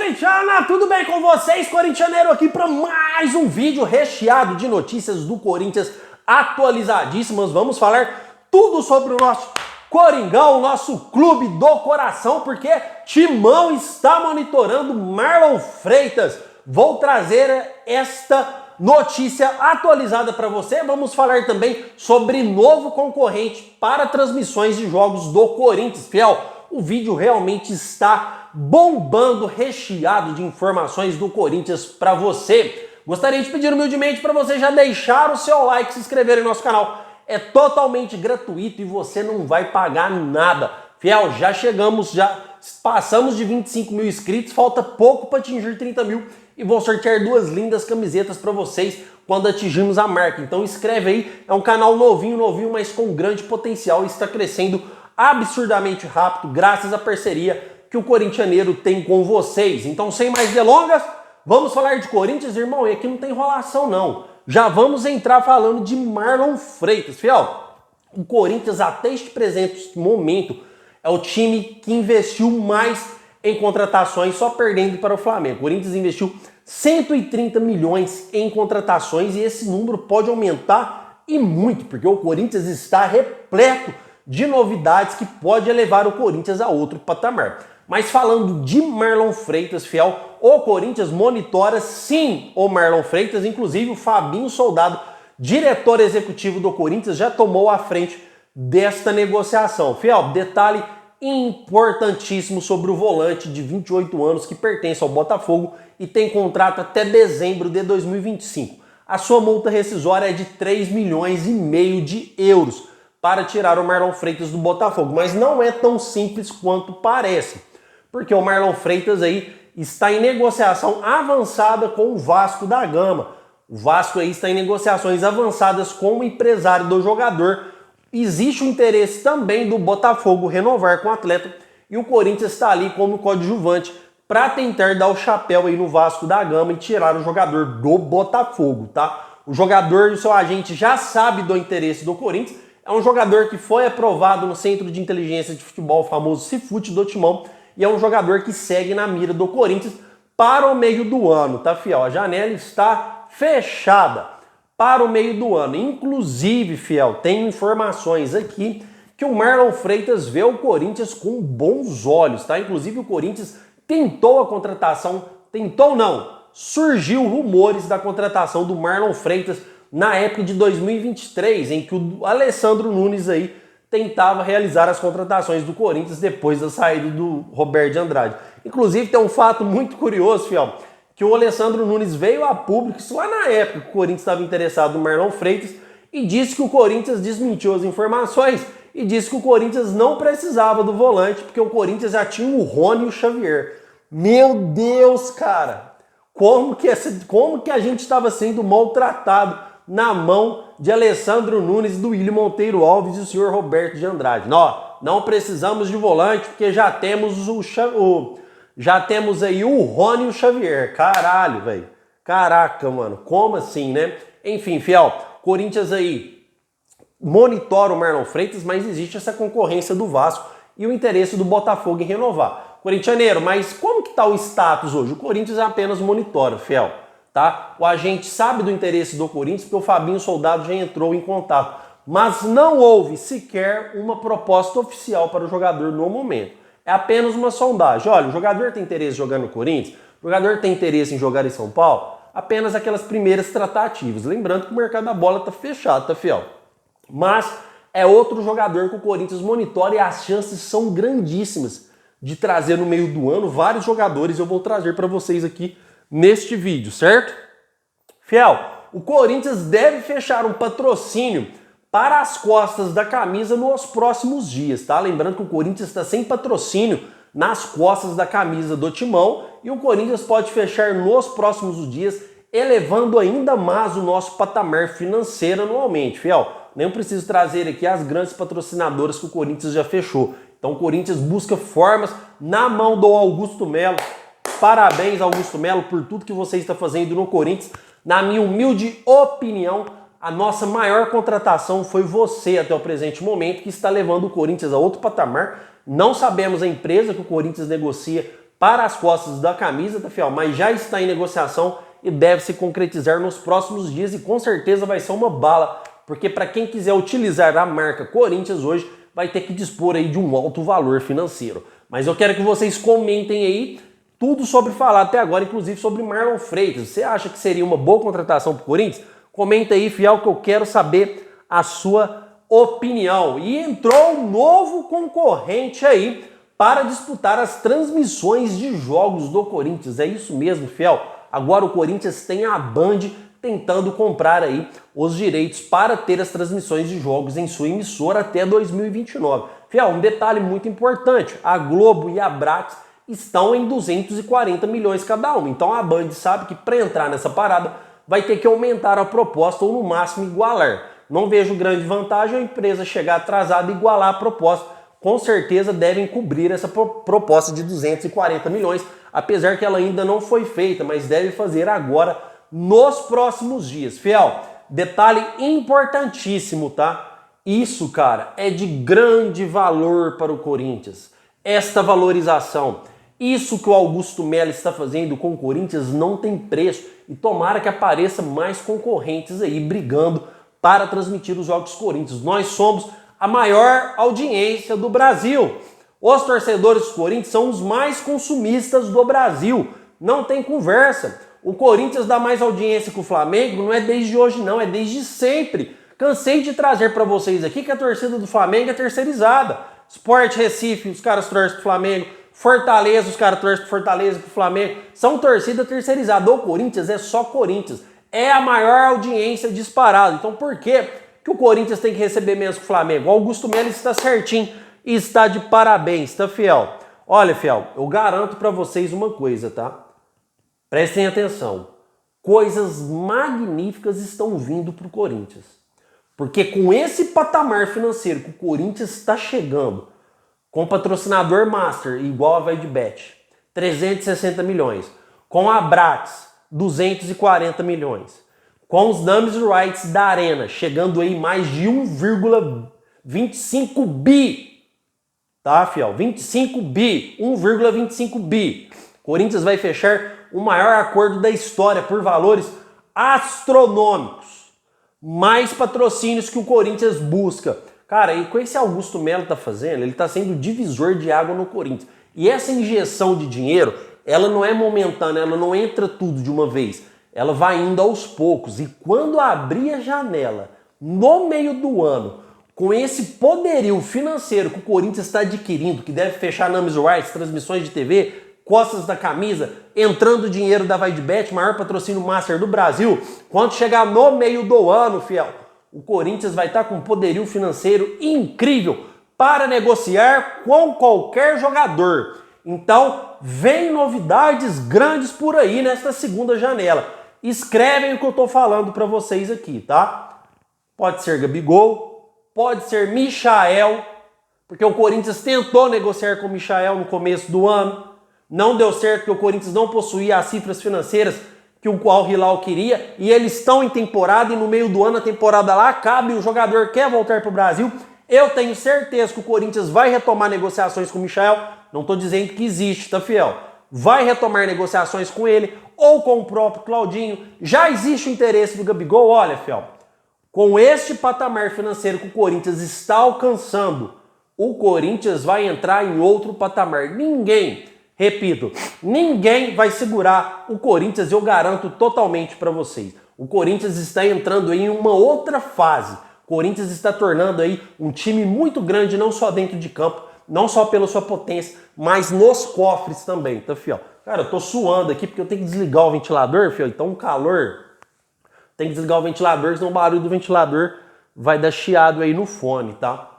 Corintiana, tudo bem com vocês? Corintianeiro aqui para mais um vídeo recheado de notícias do Corinthians atualizadíssimas. Vamos falar tudo sobre o nosso Coringão, o nosso clube do coração, porque Timão está monitorando Marlon Freitas. Vou trazer esta notícia atualizada para você. Vamos falar também sobre novo concorrente para transmissões de jogos do Corinthians. Fiel, o vídeo realmente está bombando, recheado de informações do Corinthians para você. Gostaria de pedir humildemente para você já deixar o seu like, se inscrever no nosso canal. É totalmente gratuito e você não vai pagar nada. Fiel, já chegamos, já passamos de 25 mil inscritos, falta pouco para atingir 30 mil e vou sortear duas lindas camisetas para vocês quando atingirmos a marca. Então escreve aí, é um canal novinho, mas com grande potencial e está crescendo absurdamente rápido graças à parceria que o corintianeiro tem com vocês. Então, sem mais delongas, vamos falar de Corinthians, irmão, e aqui não tem enrolação não. Já vamos entrar falando de Marlon Freitas. Fiel, o Corinthians até este presente momento é o time que investiu mais em contratações, só perdendo para o Flamengo. O Corinthians investiu 130 milhões em contratações e esse número pode aumentar e muito, porque o Corinthians está repleto de novidades que pode elevar o Corinthians a outro patamar. Mas falando de Marlon Freitas, Fiel, o Corinthians monitora sim o Marlon Freitas, inclusive o Fabinho Soldado, diretor executivo do Corinthians, já tomou a frente desta negociação. Fiel, detalhe importantíssimo sobre o volante de 28 anos que pertence ao Botafogo e tem contrato até dezembro de 2025. A sua multa rescisória é de 3,5 milhões de euros para tirar o Marlon Freitas do Botafogo, mas não é tão simples quanto parece, porque o Marlon Freitas aí está em negociação avançada com o Vasco da Gama. O Vasco aí está em negociações avançadas com o empresário do jogador. Existe o interesse também do Botafogo renovar com o atleta e o Corinthians está ali como coadjuvante para tentar dar o chapéu aí no Vasco da Gama e tirar o jogador do Botafogo, tá? O jogador e o seu agente já sabe do interesse do Corinthians. É um jogador que foi aprovado no Centro de Inteligência de Futebol, o famoso Cifute do Timão, e é um jogador que segue na mira do Corinthians para o meio do ano, tá, Fiel? A janela está fechada para o meio do ano. Inclusive, Fiel, tem informações aqui que o Marlon Freitas vê o Corinthians com bons olhos, tá? Inclusive o Corinthians tentou a contratação, tentou não, surgiu rumores da contratação do Marlon Freitas na época de 2023, em que o Alessandro Nunes aí tentava realizar as contratações do Corinthians depois da saída do Roberto de Andrade. Inclusive tem um fato muito curioso, Fiel, que o Alessandro Nunes veio a público, isso lá na época que o Corinthians estava interessado no Marlon Freitas, e disse que o Corinthians desmentiu as informações e disse que o Corinthians não precisava do volante, porque o Corinthians já tinha o Rony e o Xavier. Meu Deus, cara! Como que a gente estava sendo maltratado na mão de Alessandro Nunes, do Willian Monteiro Alves e o senhor Roberto de Andrade. Não precisamos de volante, porque já temos aí o Rony e o Xavier. Caralho, velho. Caraca, mano. Como assim, né? Enfim, Fiel, Corinthians aí monitora o Marlon Freitas, mas existe essa concorrência do Vasco e o interesse do Botafogo em renovar. Corintianeiro, mas como que tá o status hoje? O Corinthians apenas monitora, Fiel. Tá? O agente sabe do interesse do Corinthians porque o Fabinho Soldado já entrou em contato. Mas não houve sequer uma proposta oficial para o jogador no momento. É apenas uma sondagem. Olha, o jogador tem interesse em jogar no Corinthians? O jogador tem interesse em jogar em São Paulo? Apenas aquelas primeiras tratativas. Lembrando que o mercado da bola está fechado, tá, Fiel? Mas é outro jogador que o Corinthians monitora e as chances são grandíssimas de trazer no meio do ano vários jogadores. Eu vou trazer para vocês aqui neste vídeo, certo? Fiel, o Corinthians deve fechar um patrocínio para as costas da camisa nos próximos dias, tá? Lembrando que o Corinthians está sem patrocínio nas costas da camisa do Timão e o Corinthians pode fechar nos próximos dias, elevando ainda mais o nosso patamar financeiro anualmente, Fiel. Nem preciso trazer aqui as grandes patrocinadoras que o Corinthians já fechou. Então o Corinthians busca formas na mão do Augusto Melo. Parabéns, Augusto Melo, por tudo que você está fazendo no Corinthians. Na minha humilde opinião, a nossa maior contratação foi você até o presente momento, que está levando o Corinthians a outro patamar. Não sabemos a empresa que o Corinthians negocia para as costas da camisa, tá, fiel? Mas já está em negociação e deve se concretizar nos próximos dias e com certeza vai ser uma bala, porque para quem quiser utilizar a marca Corinthians hoje, vai ter que dispor aí de um alto valor financeiro. Mas eu quero que vocês comentem aí tudo sobre falar até agora, inclusive sobre Marlon Freitas. Você acha que seria uma boa contratação para o Corinthians? Comenta aí, fiel, que eu quero saber a sua opinião. E entrou um novo concorrente aí para disputar as transmissões de jogos do Corinthians. É isso mesmo, fiel. Agora o Corinthians tem a Band tentando comprar aí os direitos para ter as transmissões de jogos em sua emissora até 2029. Fiel, um detalhe muito importante, a Globo e a Brax estão em 240 milhões cada uma. Então a Band sabe que para entrar nessa parada vai ter que aumentar a proposta ou no máximo igualar. Não vejo grande vantagem a empresa chegar atrasada e igualar a proposta. Com certeza devem cobrir essa proposta de 240 milhões, apesar que ela ainda não foi feita, mas deve fazer agora nos próximos dias. Fiel, detalhe importantíssimo, tá? Isso, cara, é de grande valor para o Corinthians. Esta valorização, isso que o Augusto Melo está fazendo com o Corinthians não tem preço. E tomara que apareça mais concorrentes aí brigando para transmitir os jogos Corinthians. Nós somos a maior audiência do Brasil. Os torcedores do Corinthians são os mais consumistas do Brasil. Não tem conversa. O Corinthians dá mais audiência que o Flamengo, não é desde hoje não, é desde sempre. Cansei de trazer para vocês aqui que a torcida do Flamengo é terceirizada. Sport Recife, os caras torcem pro Flamengo. Fortaleza, os caras torcem pro Fortaleza e pro Flamengo. São torcida terceirizada. O Corinthians é só Corinthians. É a maior audiência disparada. Então por que o Corinthians tem que receber menos que o Flamengo? O Augusto Melo está certinho e está de parabéns, tá, fiel? Olha, fiel, eu garanto para vocês uma coisa, tá? Prestem atenção. Coisas magníficas estão vindo pro Corinthians. Porque com esse patamar financeiro que o Corinthians está chegando, com o patrocinador master igual a Vaidbet, 360 milhões, com a Brax, 240 milhões, com os dummies rights da Arena, chegando aí mais de 1,25 bi, tá, fiel? 25 bi, 1,25 bi. Corinthians vai fechar o maior acordo da história por valores astronômicos. Mais patrocínios que o Corinthians busca. Cara, e com esse Augusto Melo tá fazendo, ele tá sendo divisor de água no Corinthians. E essa injeção de dinheiro, ela não é momentânea, ela não entra tudo de uma vez. Ela vai indo aos poucos. E quando abrir a janela, no meio do ano, com esse poderio financeiro que o Corinthians está adquirindo, que deve fechar Names Rights, transmissões de TV, costas da camisa, entrando dinheiro da Vaidbet, maior patrocínio master do Brasil, quando chegar no meio do ano, fiel, o Corinthians vai estar com um poderio financeiro incrível para negociar com qualquer jogador. Então, vem novidades grandes por aí nesta segunda janela. Escrevem o que eu estou falando para vocês aqui, tá? Pode ser Gabigol, pode ser Michael, porque o Corinthians tentou negociar com o Michael no começo do ano. Não deu certo porque o Corinthians não possuía as cifras financeiras que o Al Hilal queria. E eles estão em temporada e no meio do ano a temporada lá acaba e o jogador quer voltar para o Brasil. Eu tenho certeza que o Corinthians vai retomar negociações com o Michael. Não estou dizendo que existe, tá, fiel? Vai retomar negociações com ele ou com o próprio Claudinho. Já existe o interesse do Gabigol. Olha, fiel, com este patamar financeiro que o Corinthians está alcançando, o Corinthians vai entrar em outro patamar. Repito, ninguém vai segurar o Corinthians, eu garanto totalmente para vocês. O Corinthians está entrando em uma outra fase. O Corinthians está tornando aí um time muito grande, não só dentro de campo, não só pela sua potência, mas nos cofres também, tá, fiel? Cara, eu tô suando aqui porque eu tenho que desligar o ventilador, fiel, então um calor. Tem que desligar o ventilador, senão o barulho do ventilador vai dar chiado aí no fone, tá?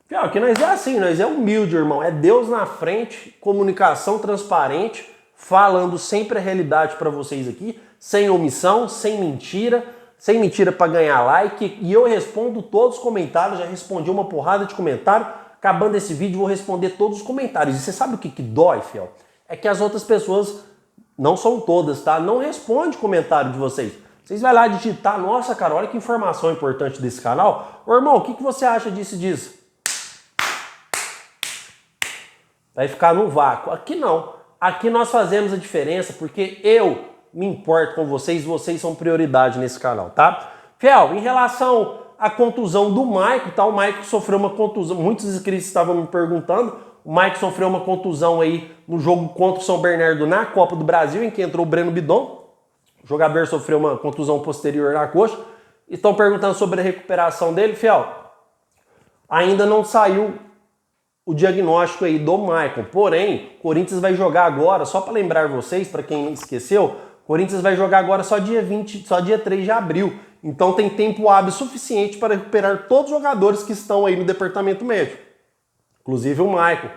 Fiel, aqui nós é assim, nós é humilde, irmão. É Deus na frente, comunicação transparente, falando sempre a realidade para vocês aqui, sem omissão, sem mentira para ganhar like. E eu respondo todos os comentários, já respondi uma porrada de comentário. Acabando esse vídeo, vou responder todos os comentários. E você sabe o que dói, fiel? É que as outras pessoas, não são todas, tá? Não responde comentário de vocês. Vocês vão lá digitar, nossa, cara, olha que informação importante desse canal. Ô, irmão, o que você acha disso e disso? Vai ficar no vácuo. Aqui não. aqui nós fazemos a diferença porque eu me importo com vocês, vocês são prioridade nesse canal, tá? Fiel, em relação à contusão do Maicon, tá? O Maicon sofreu uma contusão, muitos inscritos estavam me perguntando, o Maicon sofreu uma contusão aí no jogo contra o São Bernardo na Copa do Brasil, em que entrou o Breno Bidon. O jogador sofreu uma contusão posterior na coxa. Estão perguntando sobre a recuperação dele, Fiel. Ainda não saiu o diagnóstico aí do Maicon. Porém, o Corinthians vai jogar agora, só para lembrar vocês, para quem esqueceu, o Corinthians vai jogar agora só dia 20, só dia 3 de abril. Então tem tempo hábil suficiente para recuperar todos os jogadores que estão aí no departamento médico. Inclusive o Maicon,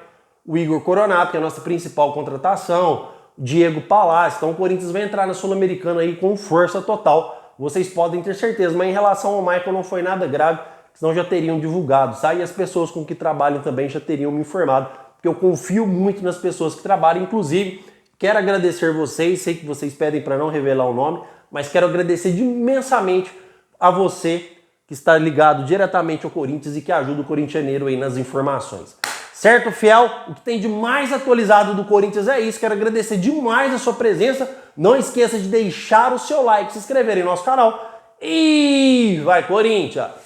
o Igor Coronato, que é a nossa principal contratação, o Diego Palácio. Então o Corinthians vai entrar na Sul-Americana aí com força total. Vocês podem ter certeza, mas em relação ao Maicon não foi nada grave, senão já teriam divulgado, tá? E as pessoas com que trabalham também já teriam me informado, porque eu confio muito nas pessoas que trabalham. Inclusive, quero agradecer vocês, sei que vocês pedem para não revelar o nome, mas quero agradecer imensamente a você que está ligado diretamente ao Corinthians e que ajuda o corintianeiro aí nas informações. Certo, Fiel? O que tem de mais atualizado do Corinthians é isso. Quero agradecer demais a sua presença. Não esqueça de deixar o seu like, se inscrever em nosso canal. E vai, Corinthians!